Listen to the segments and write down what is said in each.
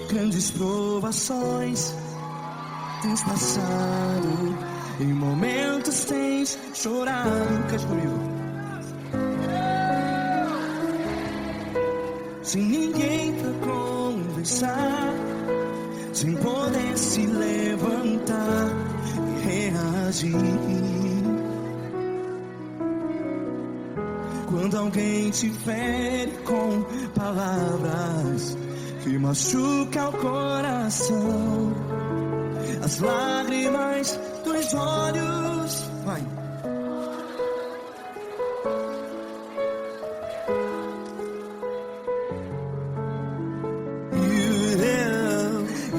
Grandes provações tens passado, em momentos tens chorado. Cante comigo. Sem ninguém pra conversar, sem poder se levantar e reagir. Quando alguém te fere com palavras que machuca o coração, as lágrimas dos olhos, vai.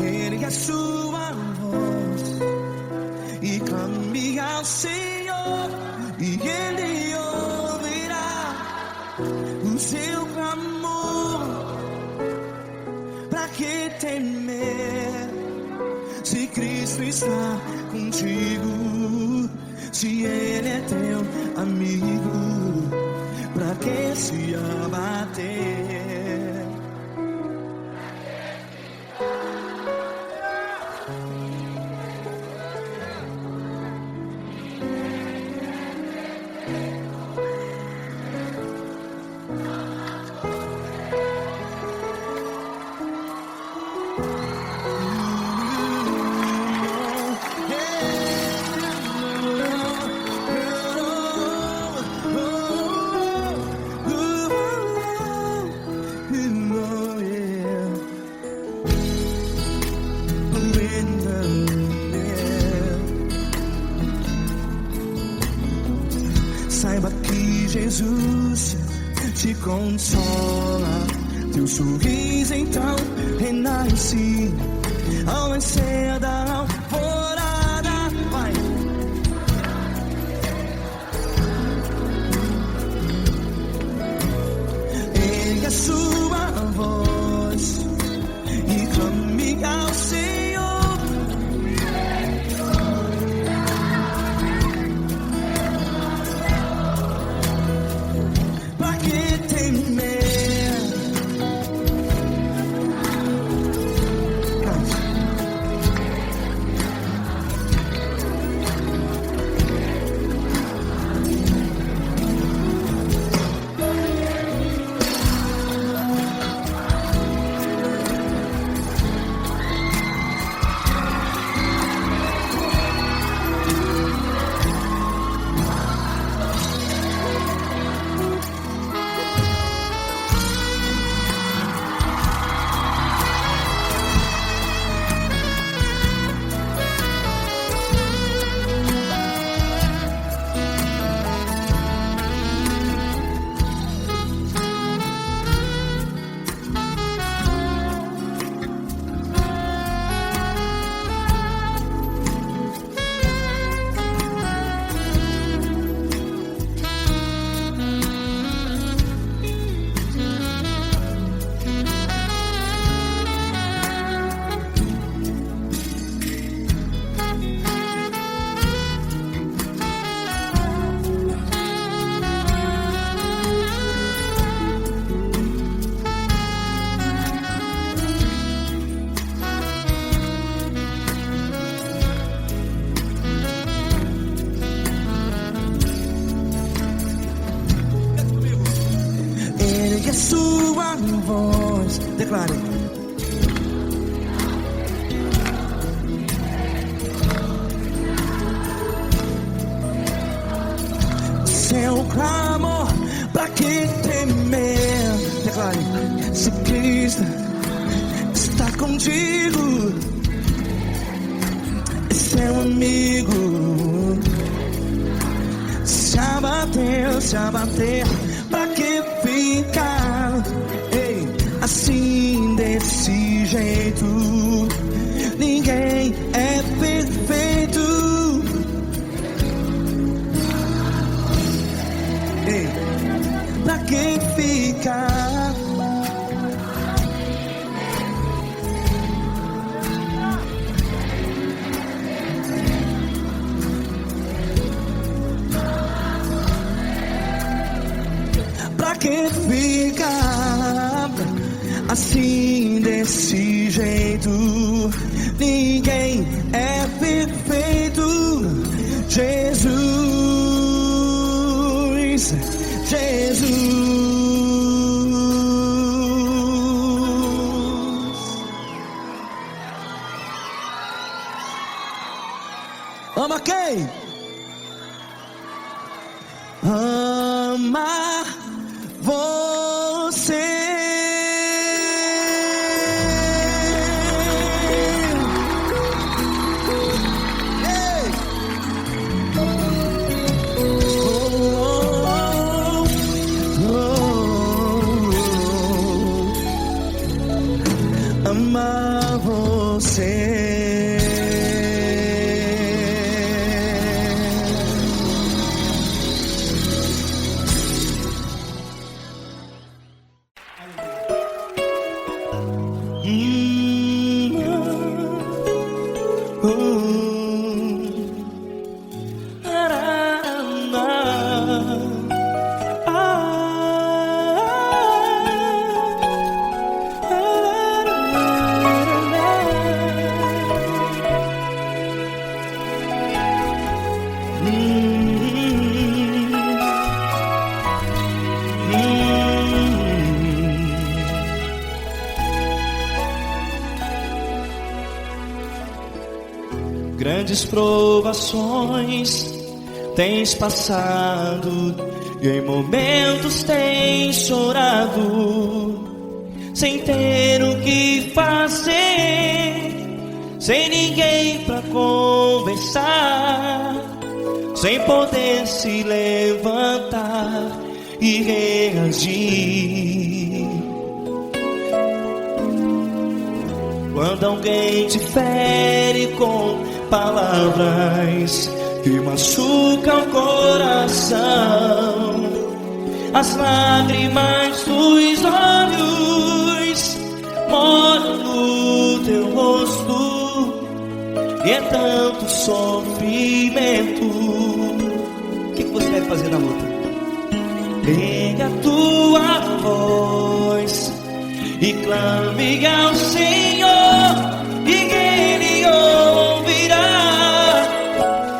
Ergue a sua voz e clame ao Senhor, e Ele ouvirá o seu clamor. Pra que temer, se Cristo está contigo? Se Ele é teu amigo, pra que se abater? Saiba que Jesus te consola, teu sorriso então renasce ao nascer da alvorada. Vai. Ergue a sua voz e clame ao Senhor. Ergue a sua voz, declare. Seu clamor, pra que temer? Declare. Se Cristo está contigo, é seu amigo. Se abater, pra que ficar assim desse jeito? Ninguém é perfeito. Pra que ficar? Pra pra que ficar assim desse jeito? Ninguém é perfeito. Jesus, Jesus. Ama quem? Ama você. Ei. Ama você. Grandes provações tens passado, e em momentos tens chorado, sem ter o que fazer, sem ninguém pra conversar, sem poder se levantar e reagir. Quando alguém te fere com palavras que machucam o coração, as lágrimas dos olhos moram no teu rosto, e é tanto sofrimento. O que você deve fazer na luta? Pega a tua voz e clame ao Senhor, e Ele ouvirá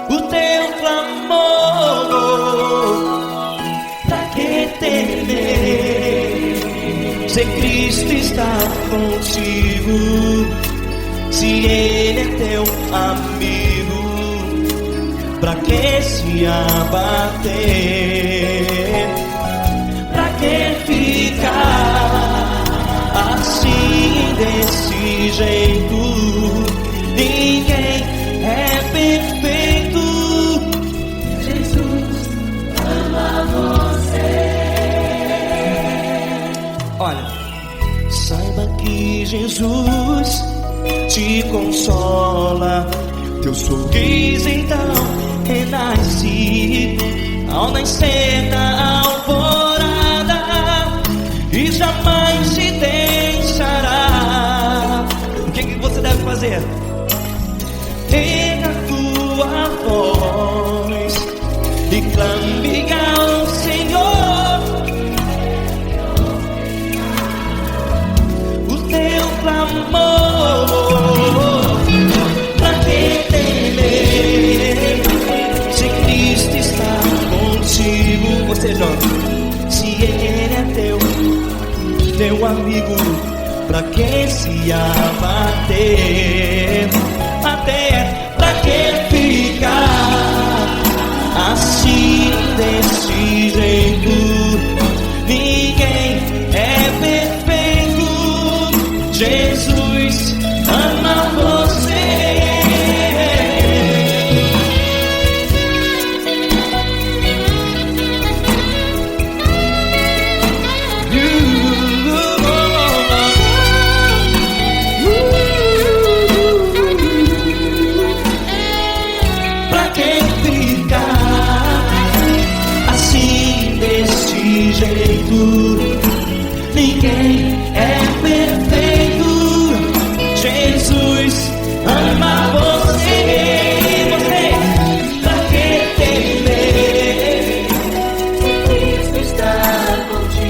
o teu clamor. Pra que temer, se Cristo está contigo, se Ele é teu amigo? Pra que se abater? Pra que ficar assim desse jeito? Ninguém é perfeito. Jesus ama você. Olha, saiba que Jesus te consola, teu sorriso então renasce ao nascer da alvorada, e jamais te deixará. O que você deve fazer? Pega a tua voz e clame ao Senhor, o teu clamor. Pra que temer, se Cristo está contigo? Você joga. Se Ele é teu amigo, pra que se abater? Até pra que ficar assim desse jeito? Ninguém é perfeito. Jesus ama você. Ninguém é perfeito. Jesus ama você. Você, pra que temer? Cristo está contigo.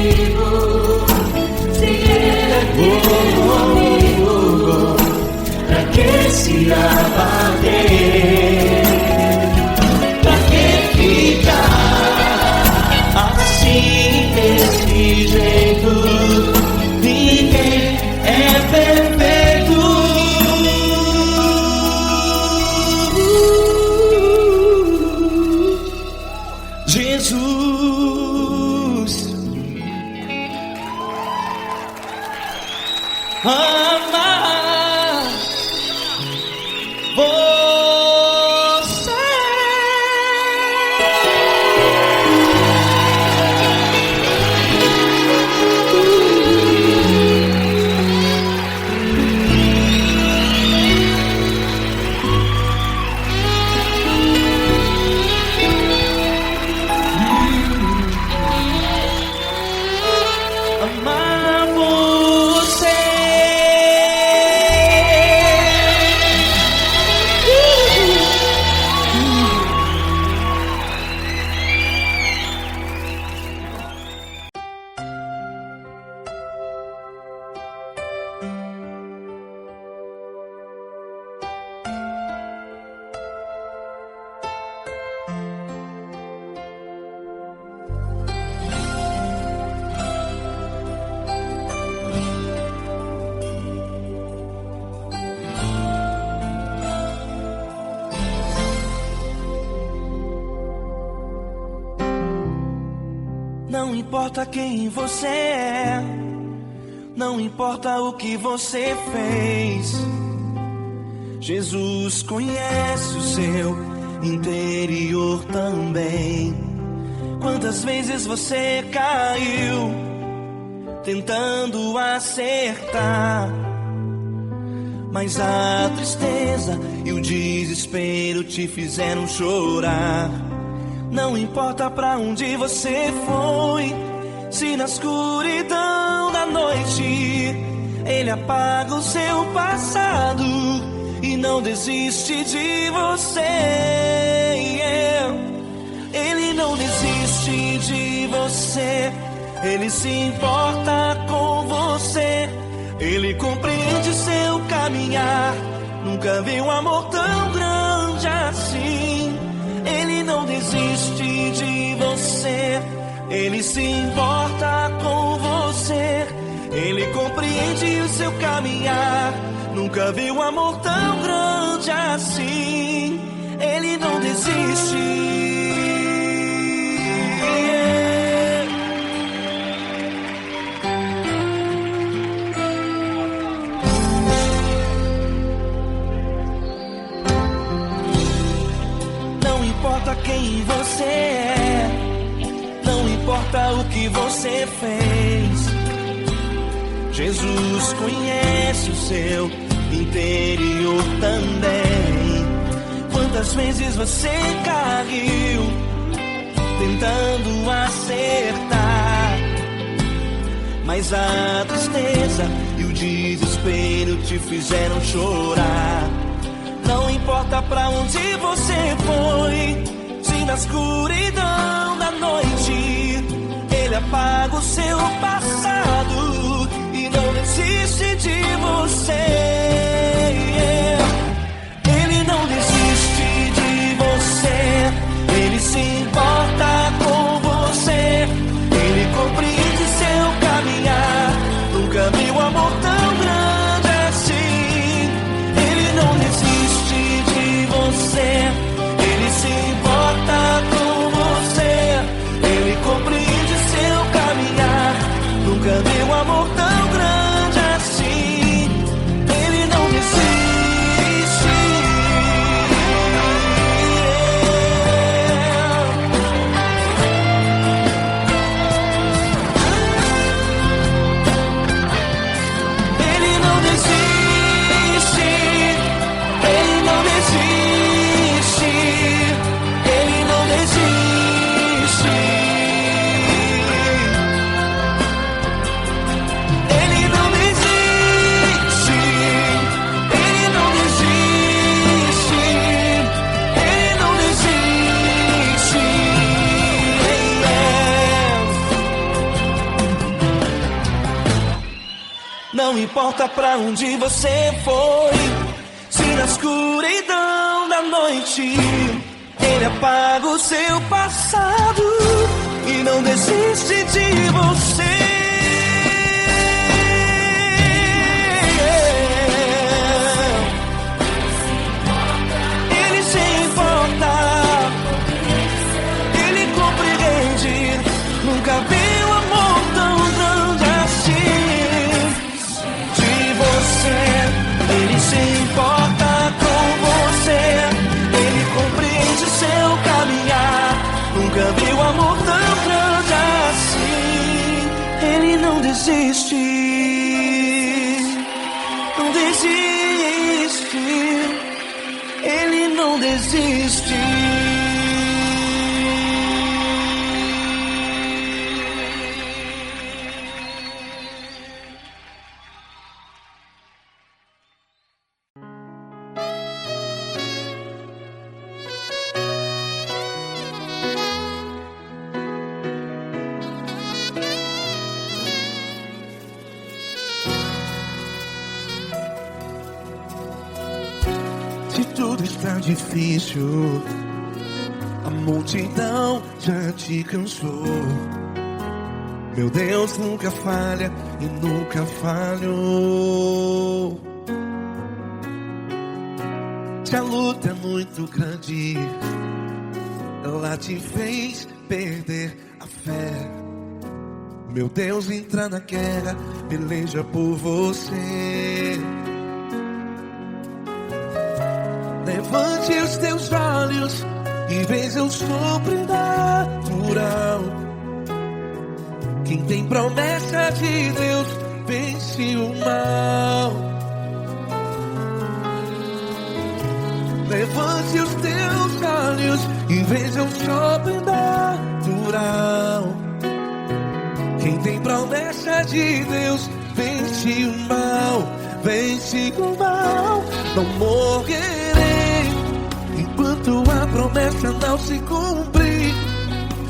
amar você. Amar você. Não importa quem você é, não importa o que você fez, Jesus conhece o seu interior também. Quantas vezes você caiu tentando acertar, mas a tristeza e o desespero te fizeram chorar. Não importa pra onde você foi, se na escuridão da noite Ele apaga o seu passado e não desiste de você. Ele não desiste de você, Ele se importa com você, Ele compreende seu caminhar. Nunca vi um amor tão grande assim. Ele não desiste de você, Ele se importa com você, Ele compreende o seu caminhar. Nunca vi um amor tão grande assim. Ele não desiste. Não importa quem você é, não importa o que você fez, Jesus conhece o seu interior também. Quantas vezes você caiu tentando acertar, mas a tristeza e o desespero te fizeram chorar. Não importa pra onde você foi, se na escuridão da noite Ele apaga o seu passado e não desiste de você. Ele não desiste de você, Ele se importa com você, Ele compreende seu caminhar. Nunca vi um amor tão grande assim. Ele não desiste de você, Ele se importa com você, Ele compreende seu caminhar. Nunca vi um amor tão grande assim. Ele não desiste. Ele não desiste. Ele não desiste. Ele não desiste. Ele não desiste. Ele não desiste. Ele não desiste. Não importa pra onde você foi, se na escuridão da noite Ele apaga o seu passado e não desiste de você. Ele se importa, Ele compreende. Nunca vi um amor tão grande assim. De desiste, não desiste, Ele não desiste. Se tudo está difícil, a multidão já te cansou. Meu Deus nunca falha e nunca falhou. Se a luta é muito grande, ela te fez perder a fé. Meu Deus entra na guerra, peleja por você. Levante os teus olhos e veja o sobrenatural. Quem tem promessa de Deus vence o mal. Levante os teus olhos e veja o sobrenatural. Quem tem promessa de Deus vence o mal. Vence o mal. Não morrerei enquanto a promessa não se cumprir.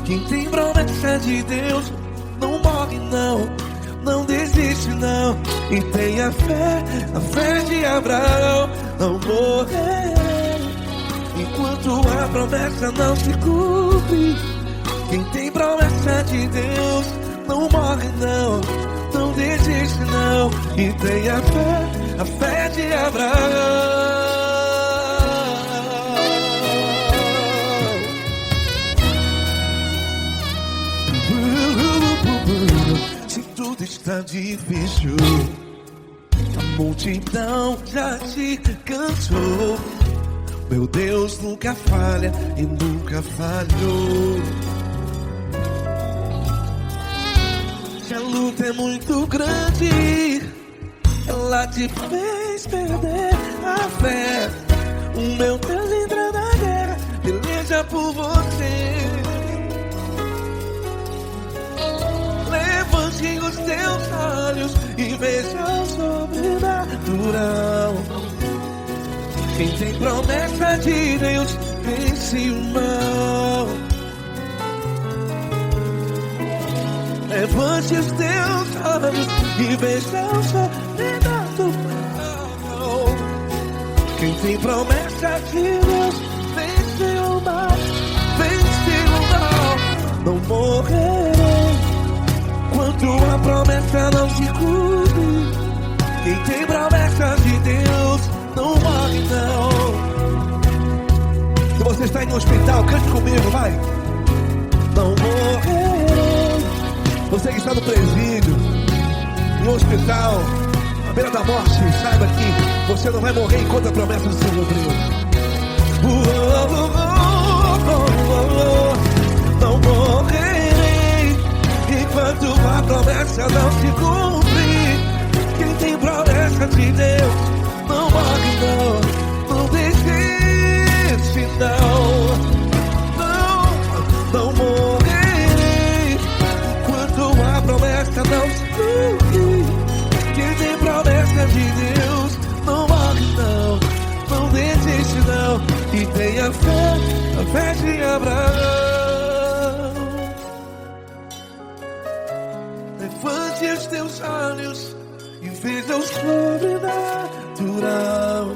Quem tem promessa de Deus não morre não, não desiste não. E tenha fé, a fé de Abraão. Não morrerei enquanto a promessa não se cumpre. Quem tem promessa de Deus não morre não, não desiste não. E tenha fé, a fé de Abraão. Se tudo está difícil, a multidão já te cansou. Meu Deus nunca falha e nunca falhou. Se a luta é muito grande, ela te fez perder a fé. O meu Deus entra na guerra, peleja por você. Levante os teus olhos e veja o sobrenatural. Quem tem promessa de Deus vence o mal. Levante os teus olhos e veja o sobrenatural. Quem tem promessa de Deus vence o mal. Vence o mal. Não morrerei enquanto a promessa não se cumpre. Quem tem promessa de Deus não morre não. Se você está em um hospital, cante comigo, vai. Não morrerei. Você que está no presídio, em um hospital, à beira da morte, saiba que você não vai morrer enquanto a promessa não se cumpriu. Não morrerei enquanto a promessa não se cumprir. Quem tem promessa de Deus não morre não, não desiste não. Não morrerei enquanto a promessa não se cumprir. Quem tem promessa de Deus não morre não, não desiste não. E tenha fé, a fé de Abraão. Levante os teus olhos e veja o sobrenatural.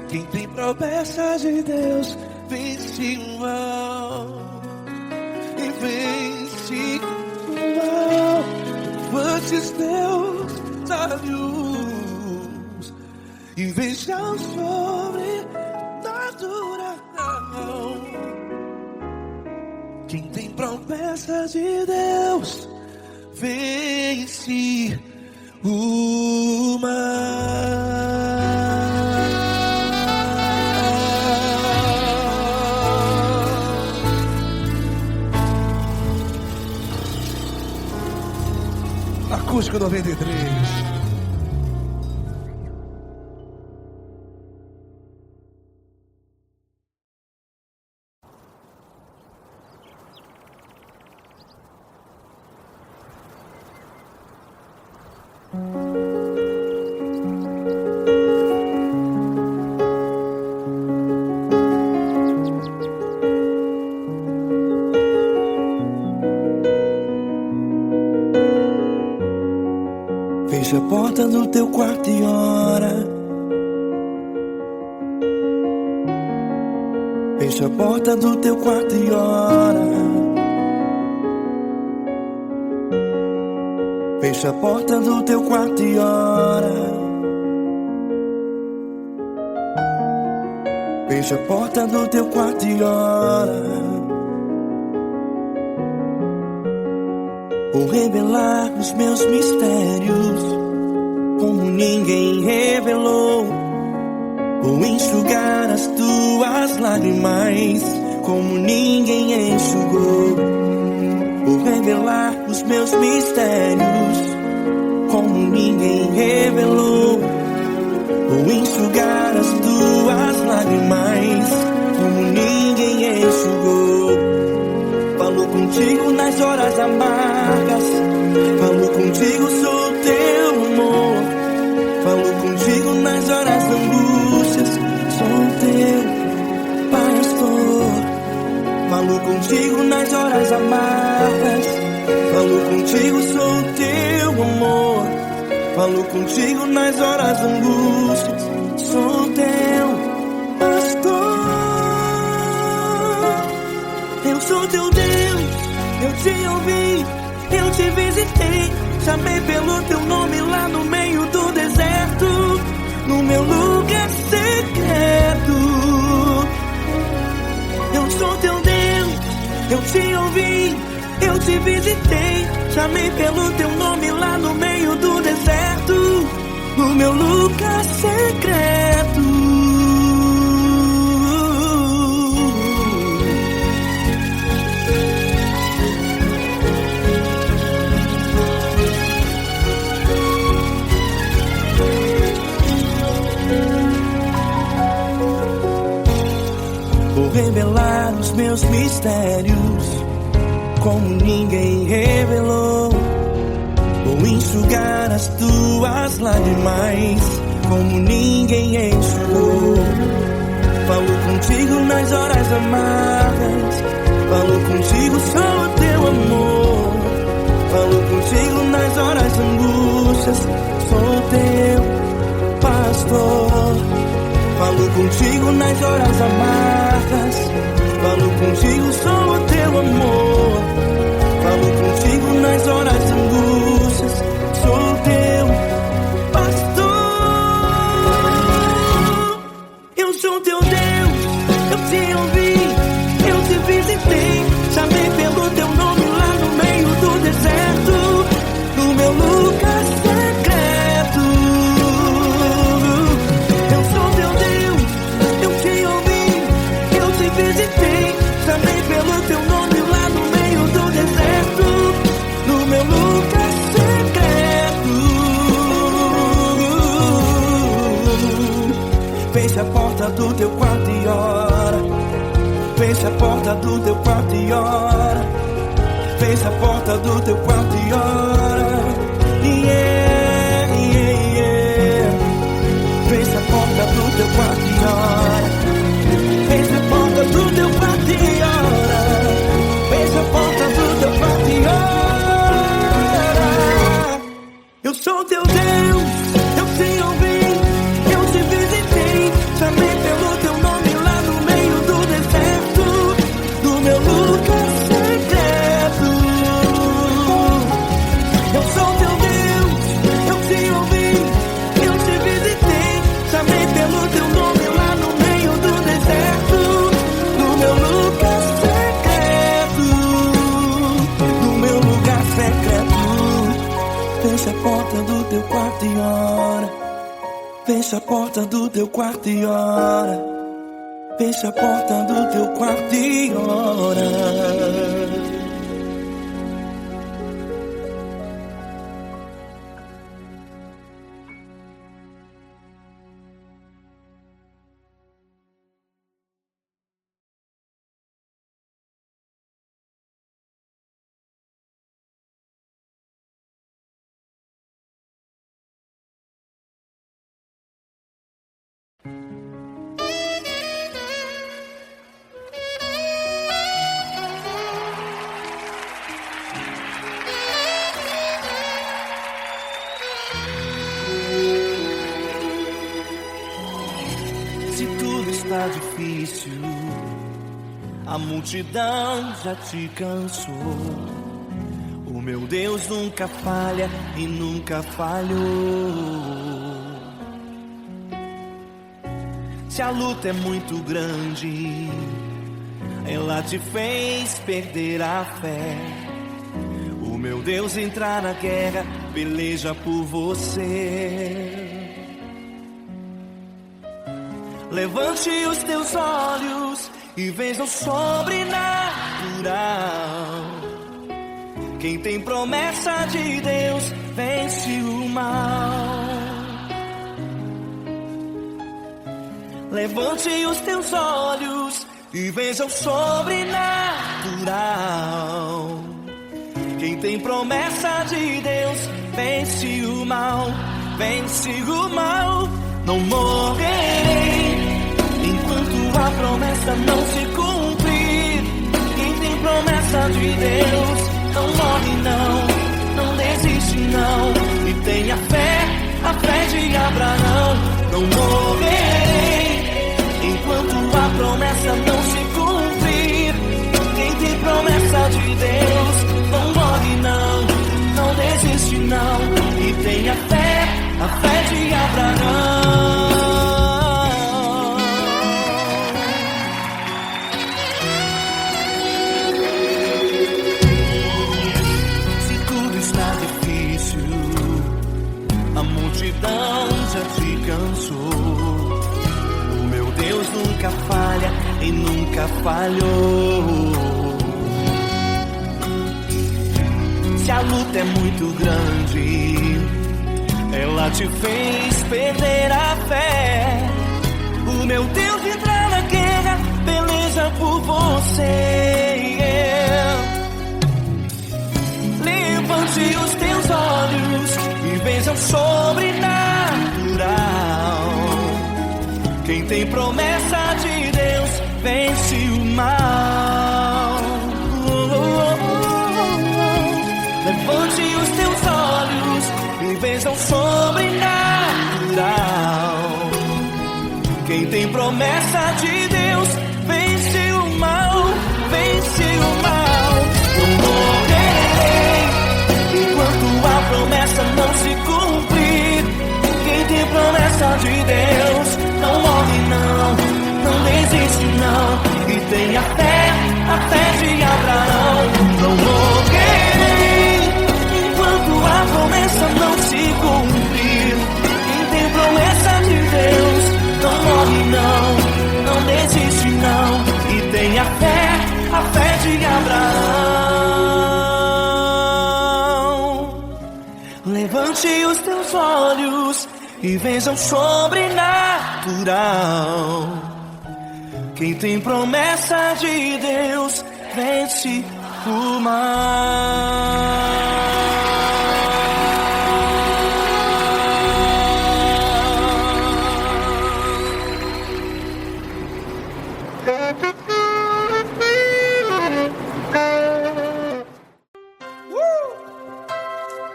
Quem tem promessa de Deus vence o mal. E vence o mal. Levante os teus olhos e veja o sobrenatural. Quem tem promessa de Deus vence o mal. Acústico 93. Fecha a porta do teu quarto e ora. Fecha a porta do teu quarto e ora. Fecha a porta do teu quarto e ora. Fecha a porta do teu quarto e ora. Vou revelar os meus mistérios como ninguém revelou. Vou enxugar as tuas lágrimas como ninguém enxugou. Vou revelar os meus mistérios como ninguém revelou. Vou enxugar as tuas lágrimas como ninguém enxugou. Falo contigo nas horas amargas, falo contigo, sou teu amor. Falo contigo nas horas da angústias, sou teu pastor. Falo contigo nas horas amargas, falo contigo, sou teu amor. Falo contigo nas horas da angústias, sou teu pastor. Eu sou teu Deus, eu te ouvi, eu te visitei. Chamei pelo teu nome lá no meio do deserto, no meu lugar secreto. Eu sou teu Deus, eu te ouvi, eu te visitei. Chamei pelo teu nome lá no meio do deserto, no meu lugar secreto. Vou revelar os meus mistérios como ninguém revelou. Vou enxugar as tuas lágrimas como ninguém enxugou. Falo contigo nas horas amargas, falo contigo, sou teu amor. Falo contigo nas horas de angústias, sou teu pastor. Falo contigo nas horas amargas, falo contigo, sou teu amor. Falo contigo nas horas de angústias, sou teu pastor. Eu sou teu Deus, eu te ouvi, eu te visitei. Chamei pelo teu nome lá no meio do deserto, no meu lugar secreto. Eu sou teu Deus, eu te ouvi, eu te visitei. Chamei pelo teu nome lá no meio do deserto, no meu lugar secreto. Fecha a porta do teu quarto e ora. Fecha a porta do teu quarto e ora. Fecha a porta do teu quarto e ora. Yeah, yeah, yeah. Fecha a porta do teu quarto e ora. Fecha a porta do teu quarto e ora. Fecha a porta do teu quarto e ora. Eu sou teu Deus, eu te ouvi, eu te visitei. Chamei pelo teu nome lá no meio do deserto, do meu lugar secreto. Eu sou teu Deus, eu te ouvi, eu te visitei. Chamei pelo teu nome lá no meio do deserto, no meu lugar secreto, no meu lugar secreto. Fecha a porta do teu quarto e ora. Fecha a porta do teu quarto e ora. Fecha a porta do teu quarto e ora. Se tudo está difícil, a multidão já te cansou. O meu Deus nunca falha e nunca falhou. Se a luta é muito grande, ela te fez perder a fé. O meu Deus entrar na guerra, peleja por você. Levante os teus olhos e veja o sobrenatural. Quem tem promessa de Deus vence o mal. Levante os teus olhos e veja o sobrenatural. Quem tem promessa de Deus vence o mal. Vence o mal. Não morrerei enquanto a promessa não se cumprir. Quem tem promessa de Deus não morre não desiste não. E tenha fé, a fé de Abraão. Não morrerei enquanto a promessa não se cumprir. Quem tem promessa de Deus não morre não desiste não. E tenha fé, a fé de Abraão. A multidão já te cansou. O meu Deus nunca falha e nunca falhou. Se a luta é muito grande, ela te fez perder a fé. O meu Deus entrar na guerra, peleja por você. Levante os teus olhos e veja o sobrenatural. Quem tem promessa de Deus vence o mal. Levante os teus olhos e veja o sobrenatural. Quem tem promessa de Deus vence o mal. Vence o mal. Não morrerei enquanto a promessa não se cumprir. Quem tem promessa de Deus não morre não desiste não. E tenha fé, a fé de Abraão. Não morrerei enquanto a promessa não se cumprir. Quem tem promessa de Deus não morre não desiste não. E tenha fé, a fé de Abraão. Levante os teus olhos e veja o sobrenatural. Quem tem promessa de Deus vence o mal.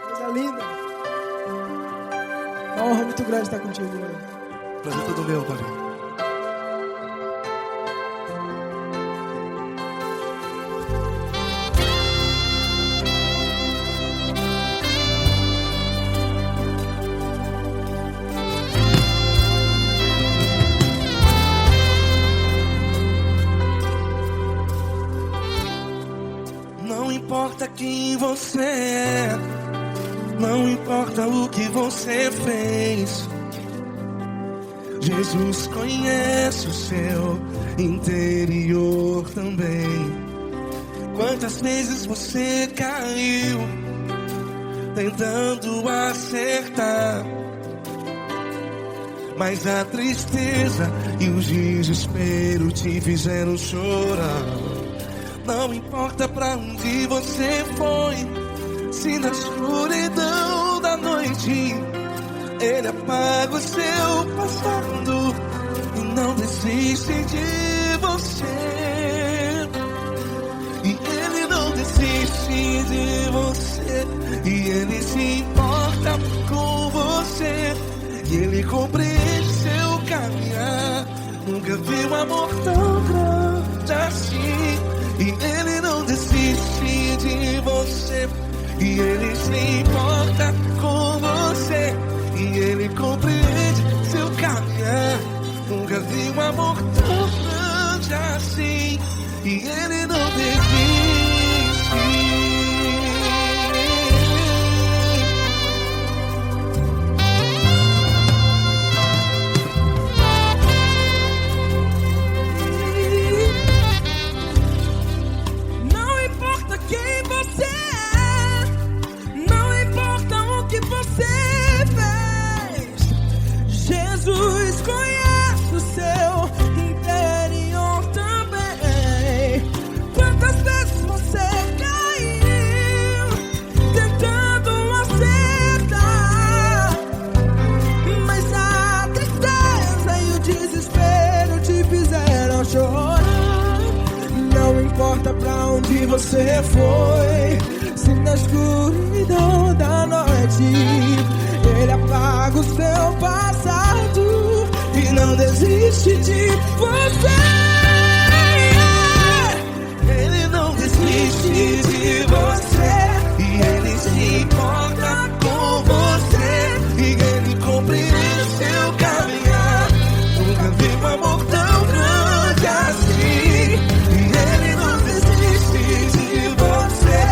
Coisa linda. Uma honra muito grande estar contigo, mano. Prazer todo meu, Paulinho. Não importa quem você é, não importa o que você fez, Jesus conhece o seu interior também. Quantas vezes você caiu tentando acertar, mas a tristeza e o desespero te fizeram chorar. Não importa pra onde você foi, se na escuridão da noite Ele apaga o seu passado, desiste de você. E Ele não desiste de você. E Ele se importa com você. E Ele compreende seu caminhar. Nunca vi um amor tão grande assim. E Ele não desiste de você. E Ele se importa com você. E Ele compreende seu caminhar. Nunca vi um amor tão grande assim. E Ele não desiste. Não importa quem você é, não importa o que você fez, Jesus conhece o seu interior também. Quantas vezes você caiu tentando acertar, mas a tristeza e o desespero te fizeram chorar. Não importa pra onde você foi, se na escuridão da noite Ele apaga o seu passado e não desiste de você. Ele não desiste de você. E Ele se importa com você. E Ele compreende seu caminhar. Nunca vi um amor tão grande assim. E Ele não desiste de você.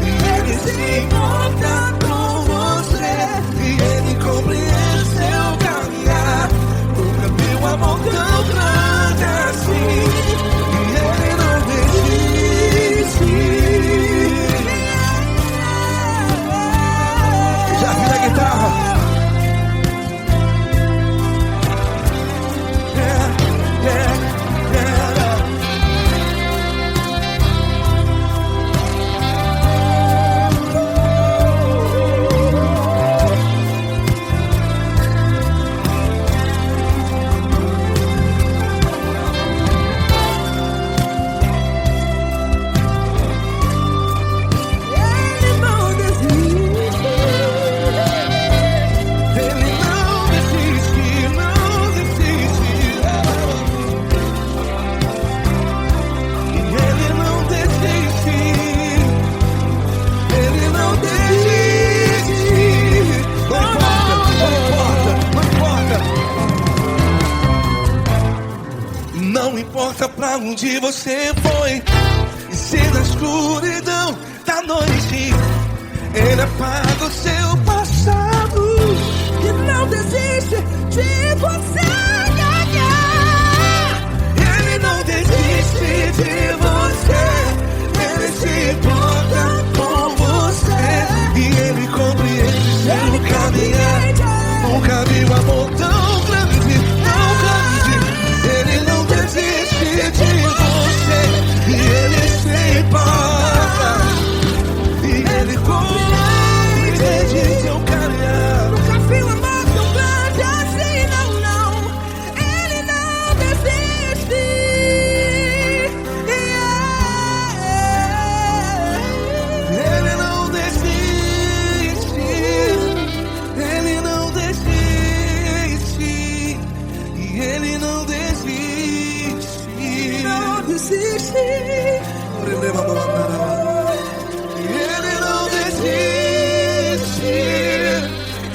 E Ele se importa com você. E Ele compreende seu caminhar. Nunca vi um amor tão grande assim. E Ele não desiste. Já vi a guitarra. Ele não desiste. Ele não desiste, não desiste. E Ele não desiste. Ele não desiste. Não importa, não importa. Não importa pra onde você foi. E se na escuridão da noite Ele apaga o seu passado. E não desiste de você. Ele não desiste de você. Ele se importa com você. E Ele compreende seu caminhar. Nunca vi um amor tão grande, tão grande. Ele não desiste de você. E Ele se importa. E Ele compreende seu caminhar. Nunca vi um amor tão grande assim, não, não. Ele não desiste. Ele não desiste. Ele não desiste. E Ele não desiste. Não desiste. Ele não desiste.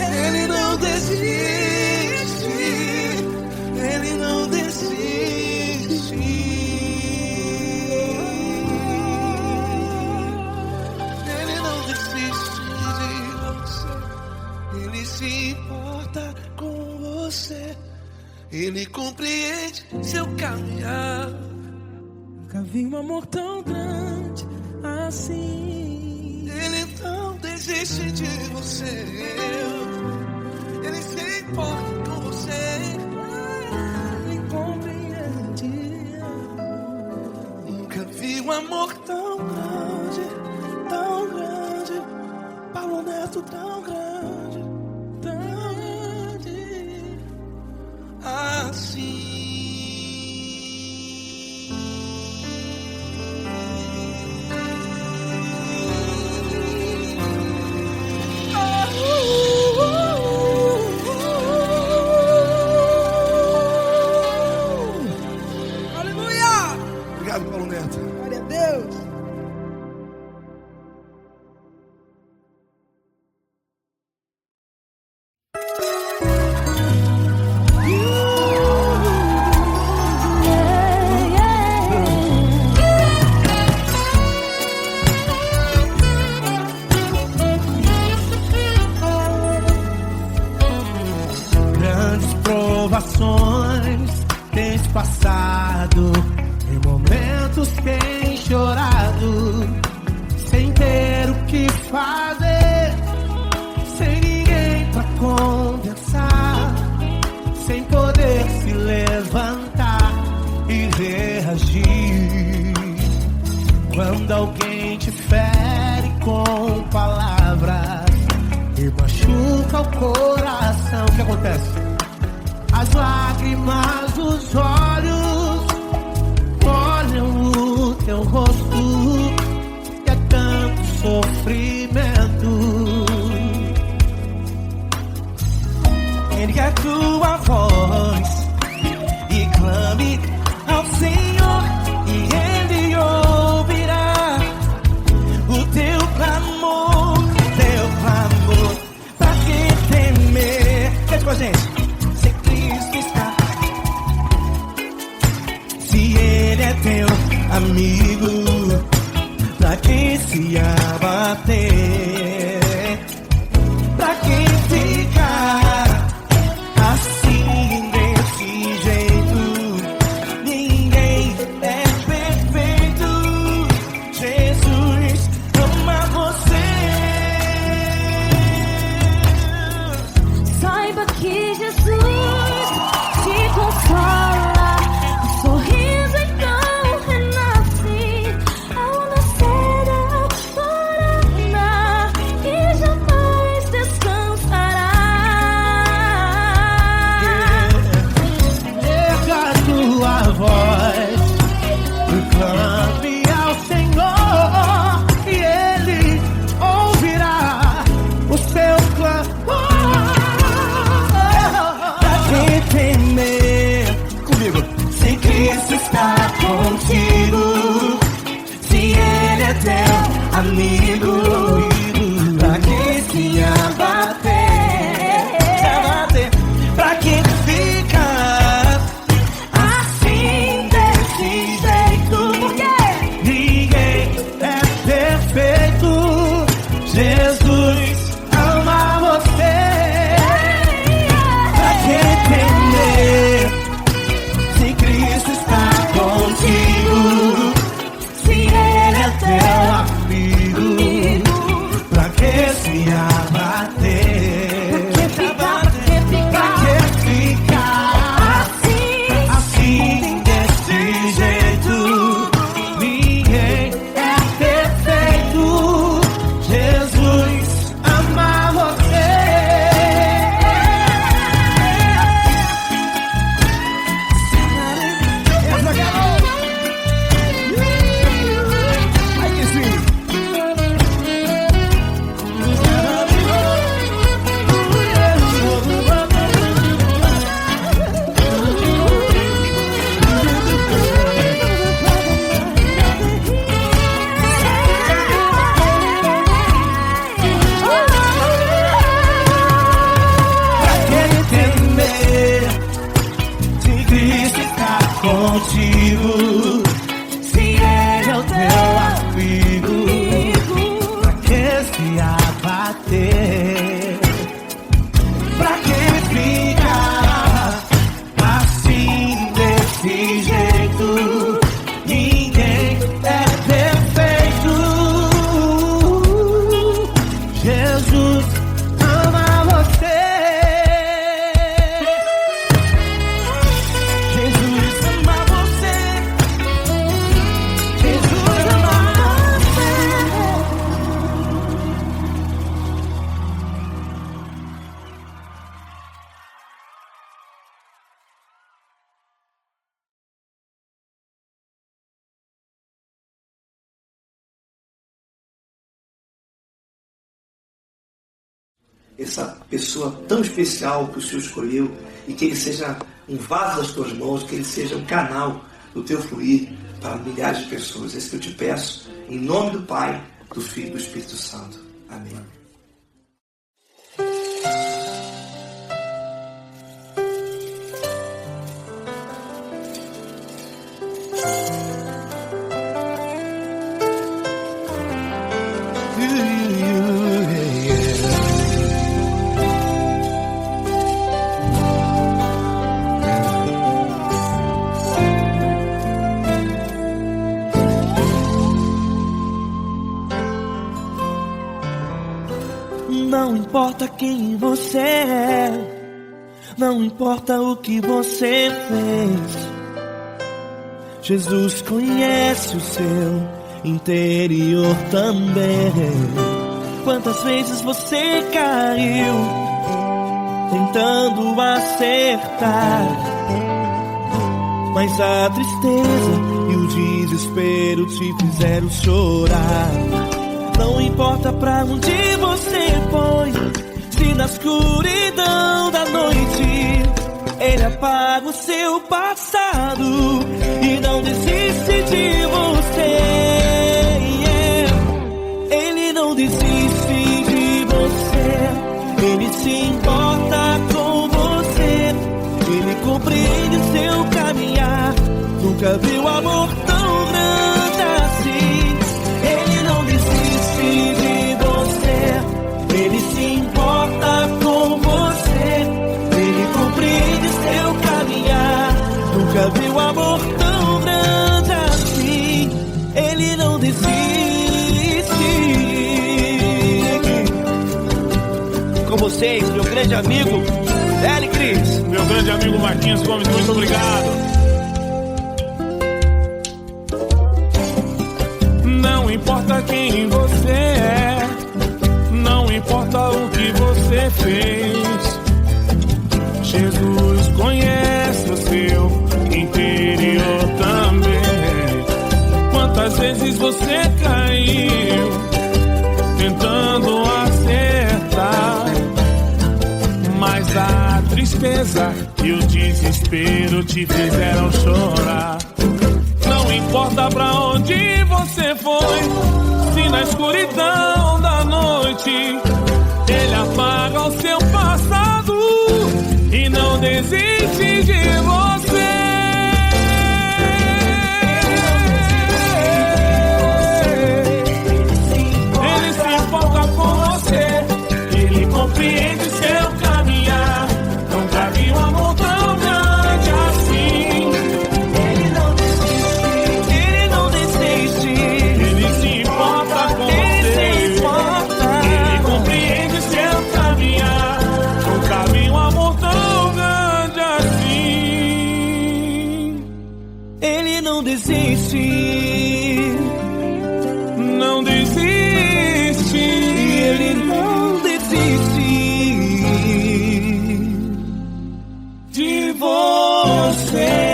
Ele não desiste. Ele não desiste. Ele não desiste de você. Ele se importa com você. Ele compreende seu caminhar. Nunca vi um amor tão grande assim. Ele não desiste de você. Ele se importa com você. Ele compreende. Nunca vi um amor tão grande, tão grande. Paulo Neto tão grande, tão grande assim. provações tens passado, em momentos tens chorado, sem ter o que fazer, sem ninguém pra conversar, sem poder se levantar e reagir. Quando alguém te fere com palavras e machuca o coração, o que acontece? As lágrimas dos olhos molham o teu rosto, e é tanto sofrimento. Ergue a tua voz e clame ao Senhor, e Ele ouvirá o teu clamor, pra que temer? Cante com a gente. Se Cristo está, se Ele é teu amigo, pra que se abater? Pra que ficar assim desse jeito? Ninguém é perfeito. Jesus ama você. Saiba que Jesus te consola, o sorriso então renasce ao nascer da aurora, e jamais descansará. Erga a tua voz e clame ao Senhor, e Ele ouvirá o seu clamor. Pra que temer? Comigo. Se Cristo está contigo, se Ele é teu amigo, pra que se abater? Pra que ficar assim desse jeito? Porque Ninguém é perfeito. Jesus ama você. pra que temer? Se Cristo está contigo, se Ele é Teu teu amigo, pra que se abater? Pra que ficar assim desse jeito? Ninguém é perfeito. Jesus ama você. Essa garota. Aí que sim. Pra que temer? Se Cristo está contigo, se Ele é o teu amigo, pra que se abater? Pra que ficar assim desse jeito? Ninguém é perfeito. Jesus ama você. Jesus ama você. Jesus ama essa pessoa tão especial que o Senhor escolheu, e que ele seja um vaso das tuas mãos, que ele seja um canal do teu fluir para milhares de pessoas. É isso que eu te peço, em nome do Pai, do Filho e do Espírito Santo. Amém. Não importa quem você é, não importa o que você fez, Jesus conhece o seu interior também. Quantas vezes você caiu tentando acertar, mas a tristeza e o desespero te fizeram chorar. Não importa pra onde você foi, se na escuridão da noite Ele apaga o seu passado e não desiste de você. Ele não desiste de você, Ele se importa com você, Ele compreende seu caminhar. Nunca viu amor tão grande assim. Ele não desiste de você, Ele se importa com você, Ele compreende seu caminhar. Nunca viu amor tão grande assim. Ele não desiste. Com vocês, meu grande amigo Eli Cris. Meu grande amigo Marquinhos Gomes, muito obrigado. Não importa quem você é, não importa o que você fez, Jesus conhece o seu interior também. Quantas vezes você caiu tentando acertar, mas a tristeza e o desespero te fizeram chorar. Não importa pra onde você foi, se na escuridão da noite Ele apaga o seu passado e não desiste de você. Ele se importa com você, Ele compreende seu caminhar. Nunca vi um amor tão grande assim. Ele não desiste, Ele se importa com você, Ele compreende seu caminhar. Nunca vi um amor tão grande assim. Ele não desiste, não desiste, Ele não desiste de você.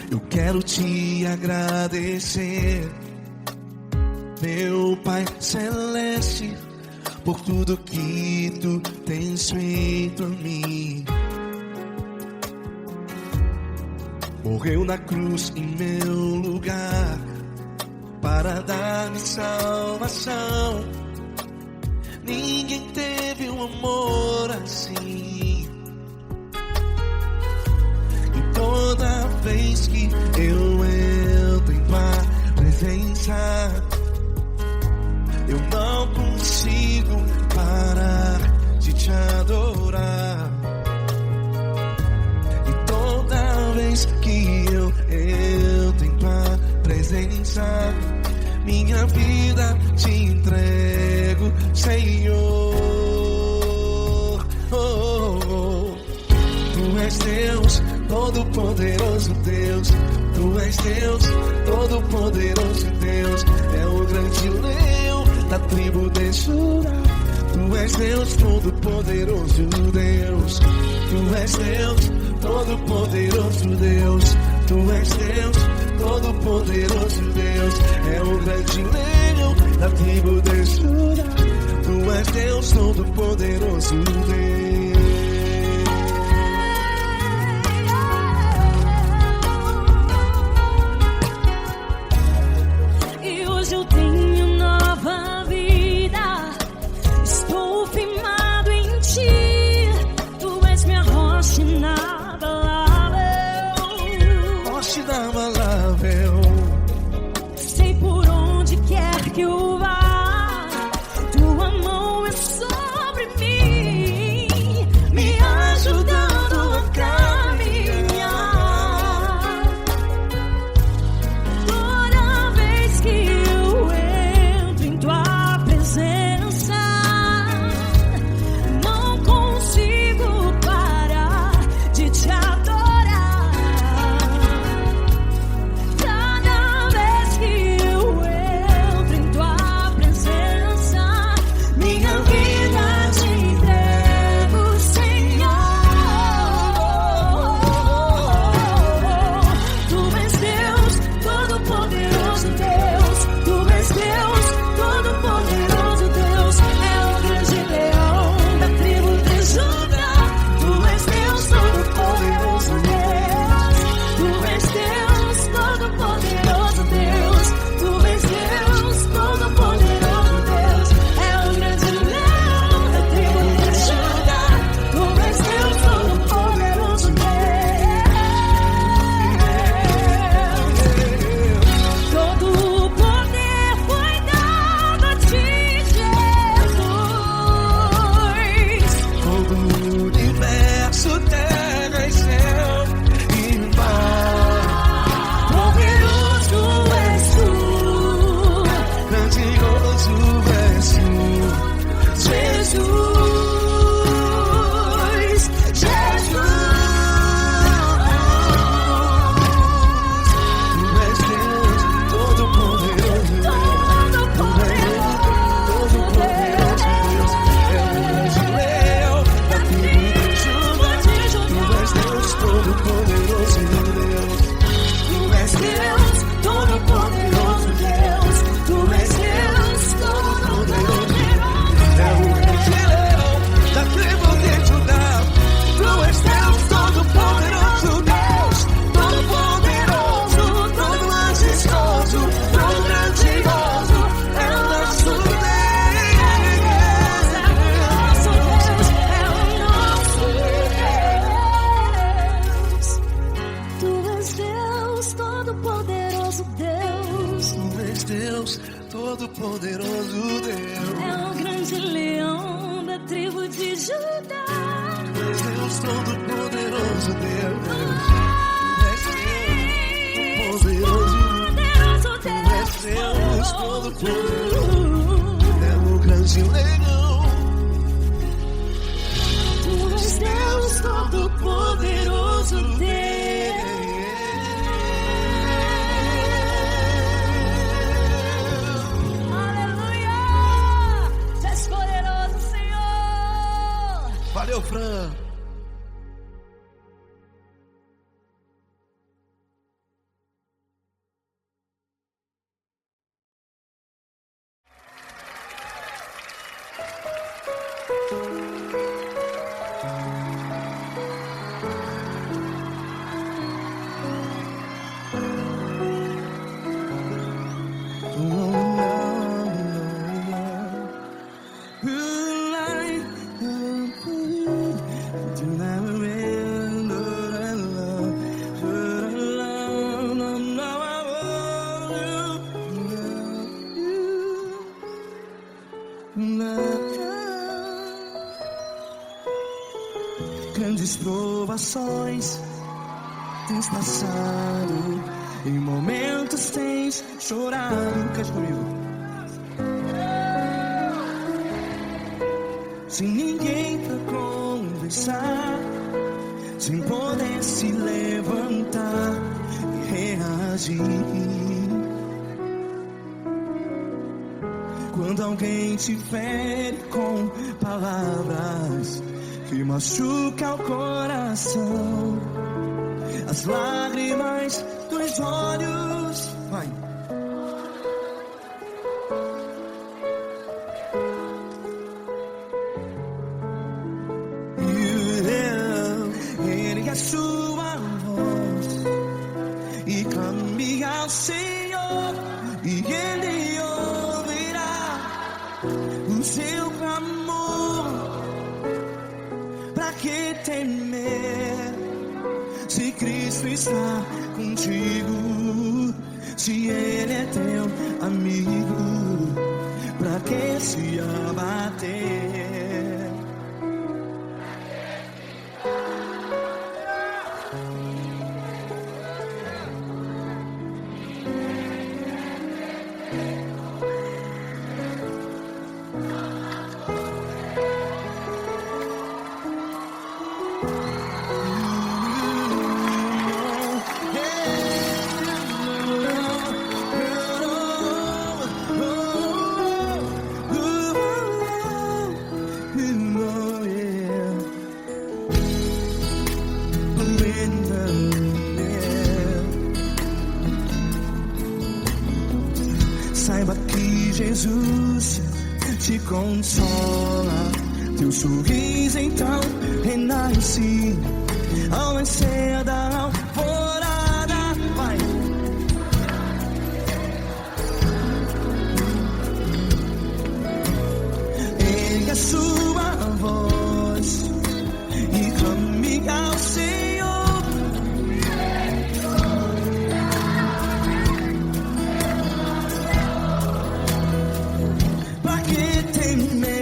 Eu quero te agradecer, meu Pai Celeste, por tudo que Tu tens feito a mim. Morreu na cruz em meu lugar para dar-me salvação. Ninguém teve um amor assim. E toda vez que eu entro em Tua presença, eu não consigo parar de Te adorar. E toda vez que eu entro em Tua presença, minha vida Te entrego, Senhor. Tu és Deus, Todo-Poderoso Deus. Tu és Deus, Todo-Poderoso Deus. É o grande leão da tribo de Judá. Tu és Deus, Todo-Poderoso Deus. Tu és Deus, Todo-Poderoso Deus. Tu és Deus, Todo-Poderoso Deus. grande leão da tribo de Judá. Tu és Deus Todo-Poderoso, Deus. E hoje eu tenho nova vida. Estou firmado em ti. Tu és minha rocha inabalável. Rocha inabalável. Sei por onde quer que eu vá, tua mão é sobre mim, me ajudando a caminhar. Toda vez que eu entro em tua presença, não consigo parar de te adorar. Cada vez que eu entro em tua presença, minha vida te entrego, Senhor. Tu és Deus Todo-Poderoso, Deus. Tu és Deus Todo-Poderoso, Deus. É o grande leão da tribo de Judá. Tu és Deus Todo-Poderoso, Deus. Tu és Deus Todo-Poderoso, Deus. Tu és Deus Todo-Poderoso, Deus. É o grande leão da tribo de Judá. Tu és Deus Todo-Poderoso, Deus. Todo o poder foi dado a ti, Jesus. Todo o universo, terra e céu e mar. Poderoso és tu, Grandioso és tu, Jesus, Jesus. Tu és Deus Todo-Poderoso, Todo-Poderoso Deus. é o grande leão da tribo de Judá. Tu és Deus Todo-Poderoso, Deus. Tu és Deus Todo-Poderoso, Deus. Tu és Deus Todo-Poderoso. É o grande leão da tribo de Judá. Tu és Deus Todo-Poderoso, Deus. Todo-Poderoso, todo majestoso, todo grandioso. É o nosso Tu és Deus Todo-Poderoso, Deus. Tu és Deus Todo-Poderoso, Deus. É o grande leão da tribo de Judá. Tu és Deus Todo-Poderoso, Deus. Tu és Deus Todo-Poderoso. Poderoso Tu és Deus Todo-Poderoso. É o grande leão. Tu és Deus Todo-Poderoso, Deus. Aleluia! Tu és poderoso, Senhor. Valeu, Fran. Grandes provações tens passado, em momentos tens chorado. Cante comigo. Sem ninguém pra conversar, sem poder se levantar e reagir. Quando alguém te fere com palavras que machuca o coração, as lágrimas dos olhos, vai, e Ele ouvirá o seu clamor. Pra que temer se Cristo está contigo? Se Ele é teu amigo, pra que se abater? Saiba que Jesus te consola, teu sorriso então renasce ao nascer da alvorada. Vai. Ergue a sua voz e clame ao Senhor. Pra que temer?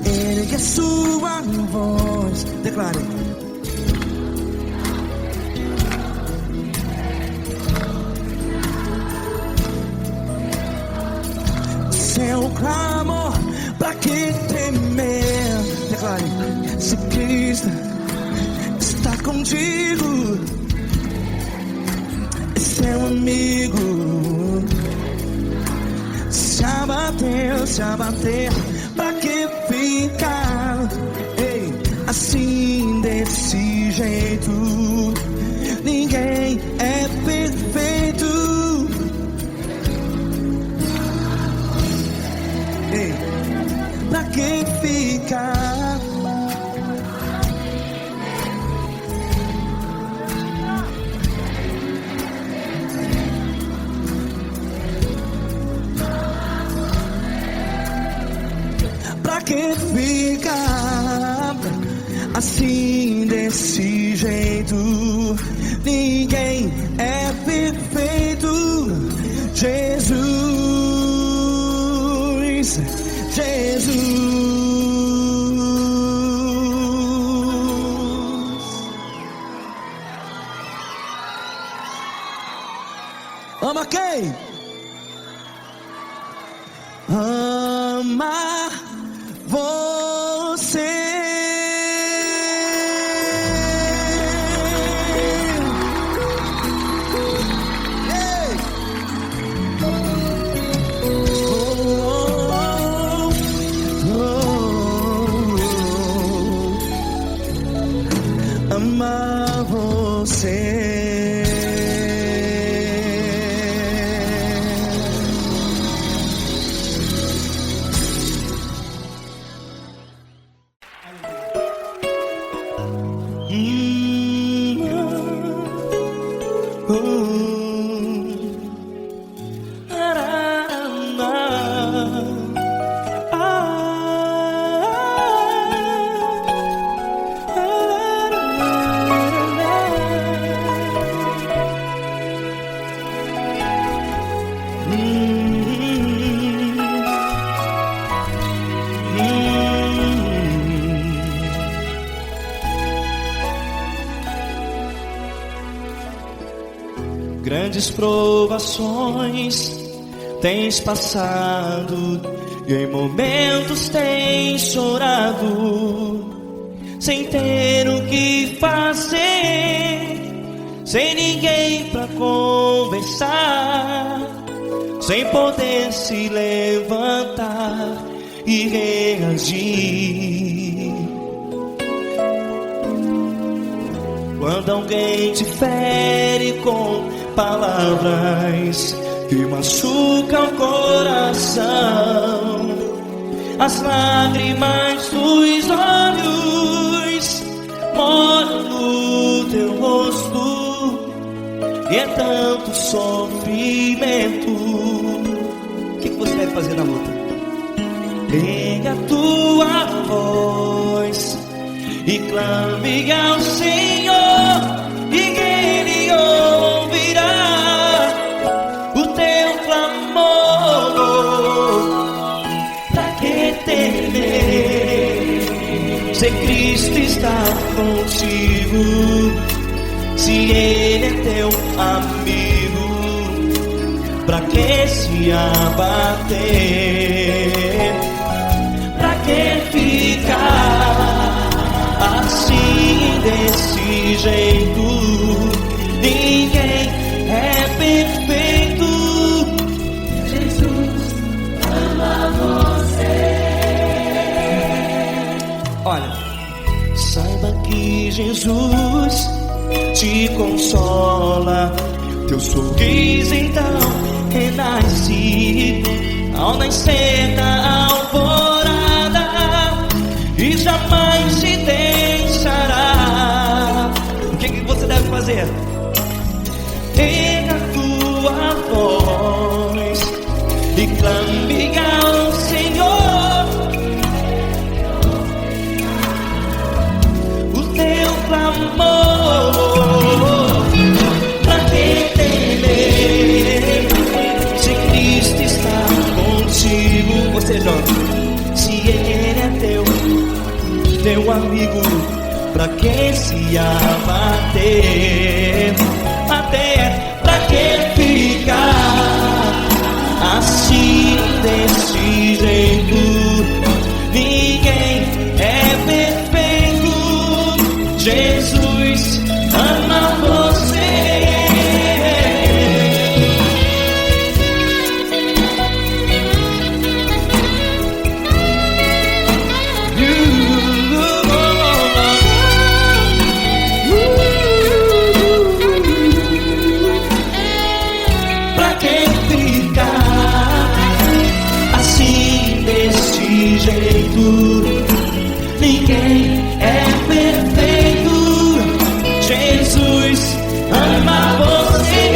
Ergue a sua voz, declare. Seu clamor, pra que temer? Declare. Se Cristo está contigo, é seu amigo. Se abater, pra que ficar assim desse jeito? Ninguém é perfeito. Pra que ficar? Pra que ficar assim desse jeito? Ninguém é perfeito. Jesus, Jesus. Ama quem? Ama você. Ei! Ama você. grandes provações tens passado, e em momentos tens chorado, sem ter o que fazer, sem ninguém pra conversar, sem poder se levantar e reagir. Quando alguém te fere com palavras que machucam o coração, as lágrimas dos olhos moram no teu rosto, e é tanto sofrimento. O que você deve fazer na luta? Pega a tua voz e clame ao Senhor, e Ele ouvirá o teu clamor. Pra que temer, se Cristo está contigo, se Ele é teu amigo? Pra que se abater? Pra que ficar assim, desse jeito? Ninguém é perfeito. Jesus ama você. Olha, saiba que Jesus te consola, teu sorriso então renasce ao nascer da alvorada, e jamais te deixará. O que você deve fazer? Pega a tua voz e clame ao Senhor, o teu clamor. Pra que temer, se Cristo está contigo? Você joga. Se Ele é teu amigo, pra que se abater? Até pra que ficar assim, desse jeito? Ninguém é perfeito. Jesus ama você. Pra que ficar assim, desse jeito? Ninguém é perfeito. Jesus ama você.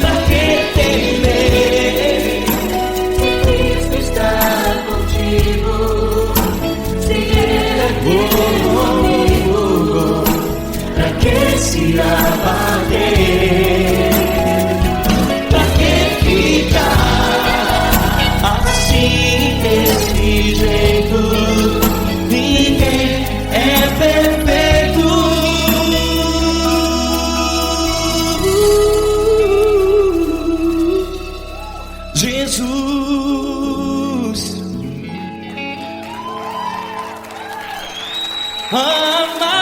Pra que temer, Se Cristo está contigo, se Ele é teu amigo, pra que se abater? Pra que ficar assim, desse jeito? Ninguém é perfeito. Jesus ama